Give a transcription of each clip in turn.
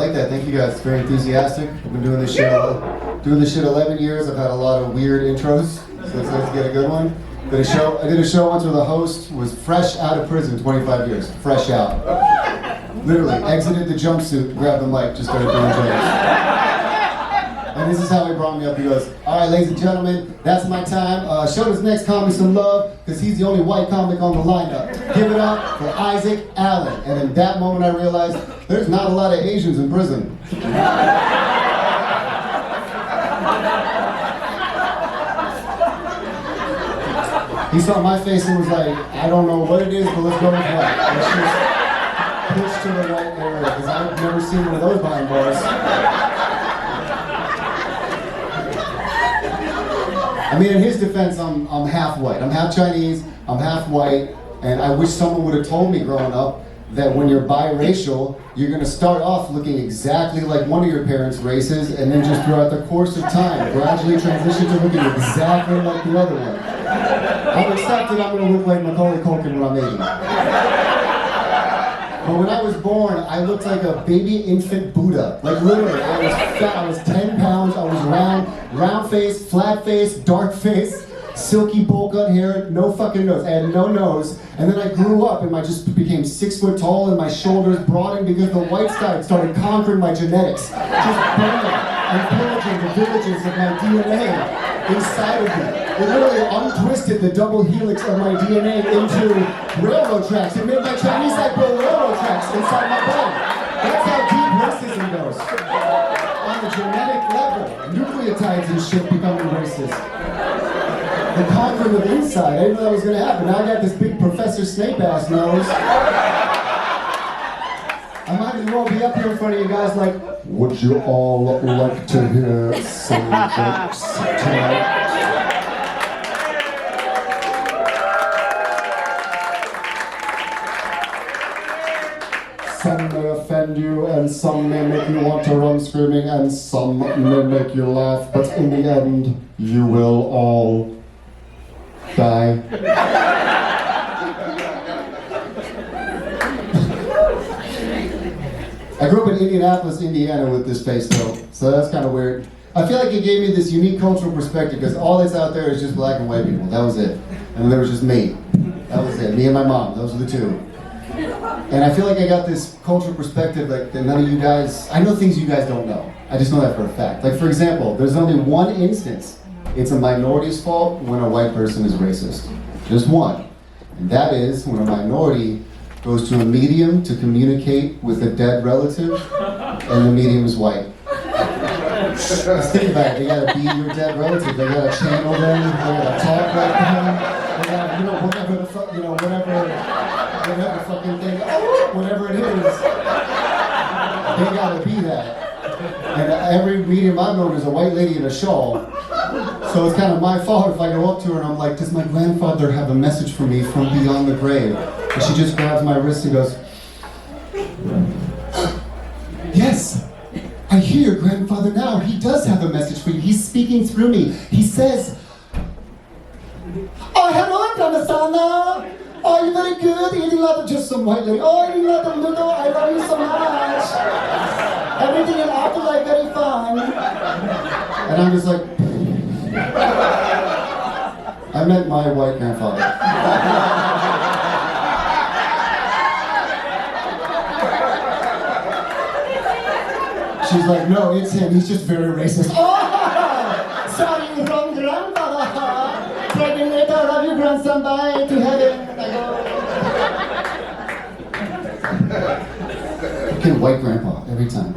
like that. Thank you guys. It's very enthusiastic. I've been doing this shit 11 years. I've had a lot of weird intros, so it's nice to get a good one. I did a show once where the host was fresh out of prison, 25 years, fresh out. Literally, exited the jumpsuit, grabbed the mic, just started doing jokes. And this is how he brought me up. He goes, all right, ladies and gentlemen, that's my time. Show this next comic some love, because he's the only white comic on the lineup. Give it up for Isak Allen. And in that moment I realized, there's not a lot of Asians in prison. He saw my face and was like, I don't know what it is, but let's go with white. Let's just push to the right area, because I've never seen one of those behind bars. I mean, in his defense, I'm half white. I'm half Chinese, I'm half white, and I wish someone would have told me growing up that when you're biracial, you're gonna start off looking exactly like one of your parents' races, and then just throughout the course of time, gradually transition to looking exactly like the other one. I'm accepted I'm gonna look like Macaulay Culkin when I'm 80. But when I was born, I looked like a baby infant Buddha. Like literally, I was fat, I was 10 pounds, I was round face, flat face, dark face, silky bowl cut hair, no fucking nose. I had no nose. And then I grew up and I just became 6 foot tall and my shoulders broadened because the white side started conquering my genetics. Just burning and pillaging the villages of my DNA inside of me. It literally untwisted the double helix of my DNA into railroad tracks. It made my Chinese like railroad tracks inside my body. That's how deep racism goes. On the genetic level, nucleotides and shit becoming racist. The conquering of inside, I didn't know that was gonna happen. Now I got this big Professor Snape ass nose. I might as well be up here in front of you guys like, would you all like to hear some jokes tonight? Some may offend you, and some may make you want to run screaming, and some may make you laugh, but in the end, you will all die. I grew up in Indianapolis, Indiana with this face though, so that's kind of weird. I feel like it gave me this unique cultural perspective because all that's out there is just black and white people, that was it. And there was just me, that was it, me and my mom, those were the two. And I feel like I got this cultural perspective like that none of you guys, I know things you guys don't know. I just know that for a fact. Like for example, there's only one instance it's a minority's fault when a white person is racist. Just one. And that is when a minority goes to a medium to communicate with a dead relative and the medium is white. Just think about it, they gotta be your dead relative, they gotta channel them, they gotta talk like them, they gotta, whatever the fuck, whatever fucking thing, whatever it is, they gotta be that. And every medium I've known is a white lady in a shawl. So it's kind of my fault if I go up to her and I'm like, does my grandfather have a message for me from beyond the grave? And she just grabs my wrist and goes, yes, I hear grandfather now. He does have a message for you. He's speaking through me. He says, oh, hello, grandson. Oh, you're very good. Eating lot of just some white lady. Oh, eating lot of noodle. I love you so much. Everything in afterlife very fun. And I'm just like, I met my white grandfather. She's like, no, it's him. He's just very racist. Oh, sorry, wrong grandfather. Pregnant later, love your grandson. Bye to heaven. Fucking white grandpa every time.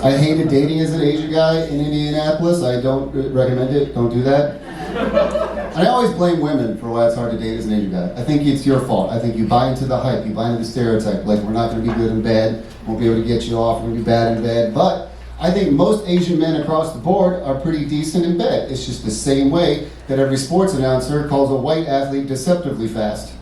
I hated dating as an Asian guy in Indianapolis. I don't recommend it. Don't do that. And I always blame women for why it's hard to date as an Asian guy. I think it's your fault. I think you buy into the hype. You buy into the stereotype. Like, we're not going to be good in bed. Won't be able to get you off. We're going to be bad in bed. But I think most Asian men across the board are pretty decent in bed. It's just the same way that every sports announcer calls a white athlete deceptively fast.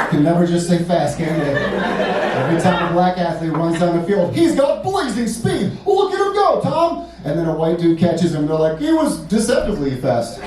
Can never just say fast, can they? Every time a black athlete runs down the field, he's got blazing speed. Look at him go, Tom! And then a white dude catches him, and they're like, he was deceptively fast.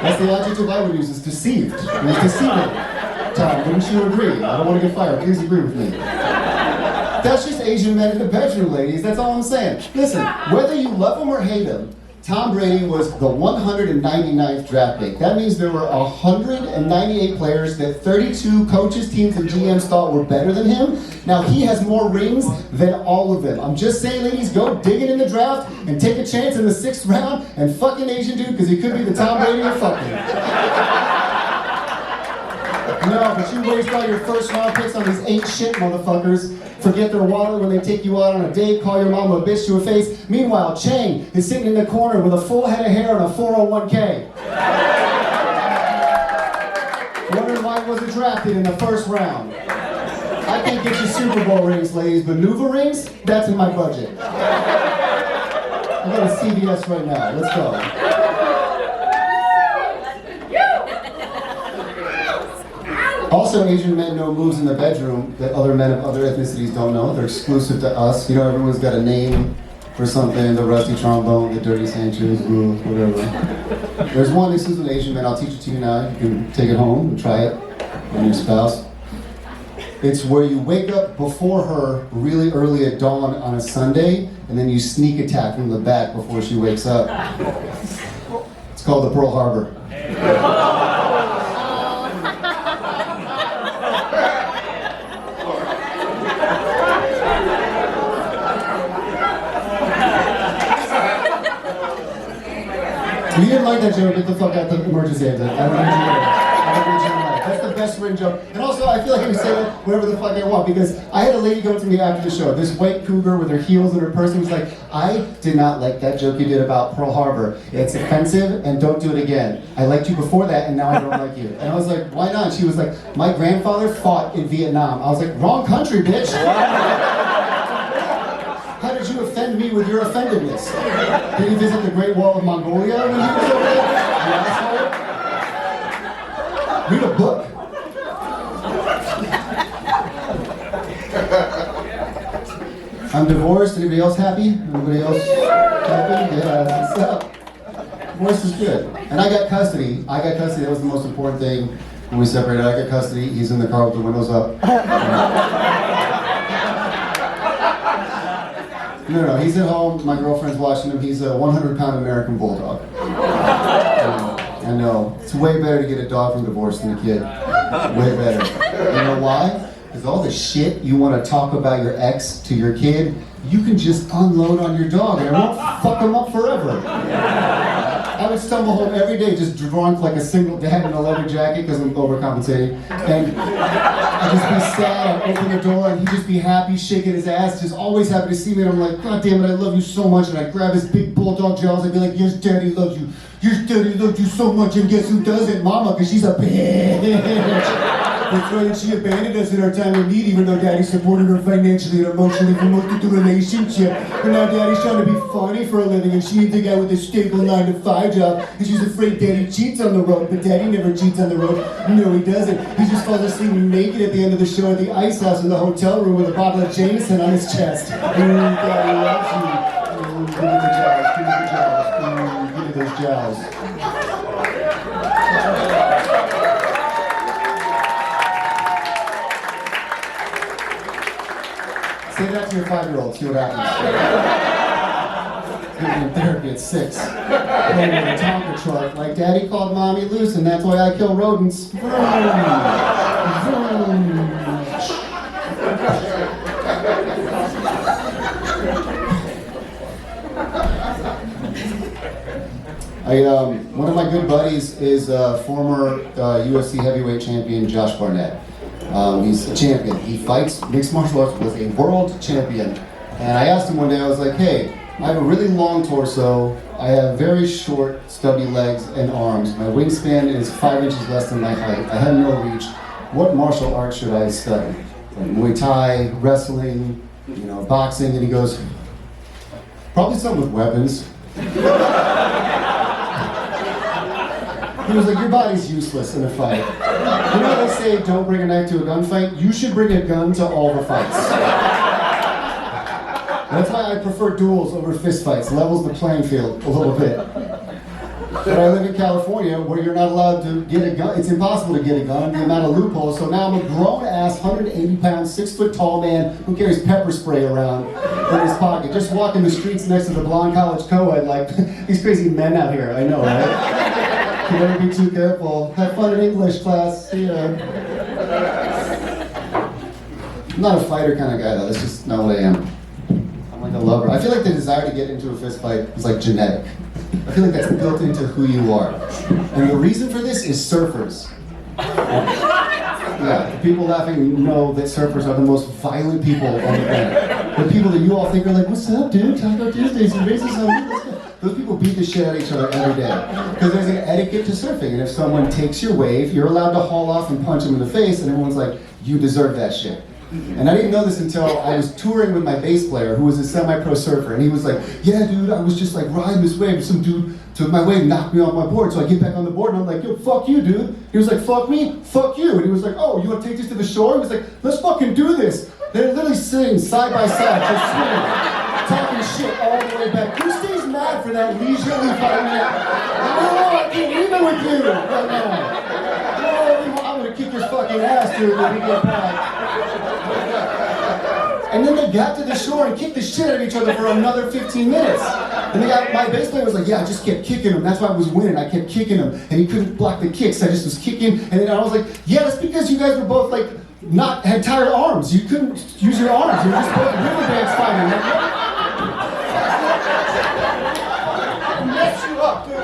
That's the adjective I would use, is deceived. He was deceiving. Tom, wouldn't you agree? I don't want to get fired. Please agree with me. That's just Asian men in the bedroom, ladies. That's all I'm saying. Listen, whether you love him or hate him, Tom Brady was the 199th draft pick. That means there were 198 players that 32 coaches, teams, and GMs thought were better than him. Now he has more rings than all of them. I'm just saying, ladies, go dig it in the draft and take a chance in the 6th round and fuck an Asian dude, because he could be the Tom Brady of fucking. No, but you waste all your first round picks on these ain't shit motherfuckers. Forget their wallet when they take you out on a date, call your mom a bitch to her face. Meanwhile, Chang is sitting in the corner with a full head of hair and a 401k. Wondering why he wasn't drafted in the 1st round. I can't get you Super Bowl rings, ladies, but Nuva rings, that's in my budget. I go to CVS right now, let's go. Also, Asian men know moves in the bedroom that other men of other ethnicities don't know. They're exclusive to us. You know, everyone's got a name for something, the rusty trombone, the dirty Sanchez, whatever. There's one exclusive to Asian men. I'll teach it to you now. You can take it home and try it on your spouse. It's where you wake up before her really early at dawn on a Sunday, and then you sneak attack from the back before she wakes up. It's called the Pearl Harbor. If you didn't like that joke, get the fuck out the emergency exit. I don't need you there. That's the best ring joke. And also, I feel like I can say that whatever the fuck I want, because I had a lady go to me after the show, this white cougar with her heels and her purse, and was like, I did not like that joke you did about Pearl Harbor. It's offensive, and don't do it again. I liked you before that, and now I don't like you. And I was like, why not? She was like, my grandfather fought in Vietnam. I was like, wrong country, bitch. How did you offend me with your offendedness? Did he visit the Great Wall of Mongolia when he was over there? You asshole? Read a book. I'm divorced. Anybody else happy? Anybody else happy? Yeah, what's up? Divorce is good. And I got custody. That was the most important thing when we separated. I got custody. He's in the car with the windows up. No, he's at home. My girlfriend's watching him. He's a 100-pound American bulldog. I know. It's way better to get a dog from divorce than a kid. Way better. You know why? Because all the shit you want to talk about your ex to your kid, you can just unload on your dog and it won't fuck him up forever. I would stumble home every day just drunk like a single dad in a leather jacket because I'm overcompensating. And I'd just be sad, I'd open the door and he'd just be happy, shaking his ass, just always happy to see me. And I'm like, God damn it, I love you so much. And I'd grab his big bulldog jaws and be like, yes, daddy loves you. Yes, daddy loves you so much. And guess who doesn't? Mama, because she's a bitch. That's right, and she abandoned us in our time of need, even though Daddy supported her financially and emotionally for most of the relationship. But now Daddy's trying to be funny for a living, and she needs a guy with a stable 9-to-5 job, and she's afraid Daddy cheats on the road, but Daddy never cheats on the road. No, he doesn't. He just falls asleep naked at the end of the show at the Ice House in the hotel room with a bottle of Jameson on his chest. Daddy loves you. Give me the jowls, give me the jowls. Give me those jowls. Say that to your 5-year-old, see what happens. He'll be in therapy at 6. Playing with a Tonka truck, like Daddy called Mommy loose, and that's why I kill rodents. Vroom. Vroom. One of my good buddies is former UFC heavyweight champion Josh Barnett. He's a champion. He fights mixed martial arts, was a world champion. And I asked him one day, I was like, hey, I have a really long torso. I have very short, stubby legs and arms. My wingspan is 5 inches less than my height. I have no reach. What martial art should I study? Like Muay Thai, wrestling, boxing? And he goes, probably something with weapons. He was like, your body's useless in a fight. You know they say don't bring a knife to a gunfight? You should bring a gun to all the fights. That's why I prefer duels over fist fights. Levels the playing field a little bit. But I live in California where you're not allowed to get a gun. It's impossible to get a gun, the amount of loopholes. So now I'm a grown-ass, 180-pound, 6-foot-tall man who carries pepper spray around in his pocket. Just walking the streets next to the blonde college co-ed like, these crazy men out here, I know, right? You better be too careful. Have fun in English class, see ya. I'm not a fighter kind of guy though, that's just not what I am. I'm like a lover. I feel like the desire to get into a fist fight is like genetic. I feel like that's built into who you are. And the reason for this is surfers. Yeah, the people laughing know that surfers are the most violent people on the planet. The people that you all think are like, what's up, dude? Taco Tuesdays and racism. Those people beat the shit out of each other every day. Because there's an etiquette to surfing. And if someone takes your wave, you're allowed to haul off and punch them in the face, and everyone's like, you deserve that shit. And I didn't know this until I was touring with my bass player, who was a semi-pro surfer, and he was like, yeah, dude, I was just like riding this wave, and some dude took my wave, knocked me off my board, so I get back on the board, and I'm like, yo, fuck you, dude. He was like, fuck me, fuck you. And he was like, oh, you want to take this to the shore? He was like, let's fucking do this. They're literally sitting side by side, just swimming, talking shit all the way back. Who stays mad for that leisurely 5 minutes? Oh, I can't even with you right now. Oh, I'm gonna kick your fucking ass, dude, when we get back. And then they got to the shore and kicked the shit out of each other for another 15 minutes. And my bass player was like, yeah, I just kept kicking him. That's why I was winning. I kept kicking him. And he couldn't block the kicks. I just was kicking. And then I was like, yeah, that's because you guys were both like, had tired arms. You couldn't use your arms. You were just both river dance fighting. Mess you up, dude.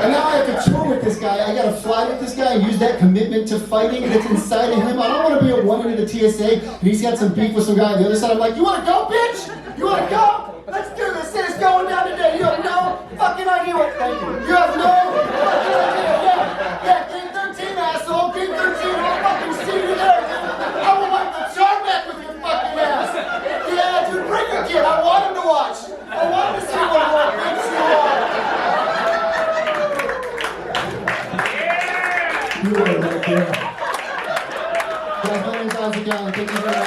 And now I have to tour with this guy. I gotta fly with this guy and use that commitment to fighting that's inside of him. I don't want to be at one end of the TSA and he's got some beef with some guy on the other side. I'm like, you want to go, bitch? You want to go? Let's do this. It's going down today. You have no fucking idea what. Thank you. You have no fucking idea. Yeah, Game 13, asshole. Game 13. I'll fucking see you there, dude. I will wipe the tarmac with your fucking ass. Yeah, dude, bring your kid. I want him to watch. I want him to see what a bitch you are. You are right there. Guys, my name is Isaac Allen. Thank you very much.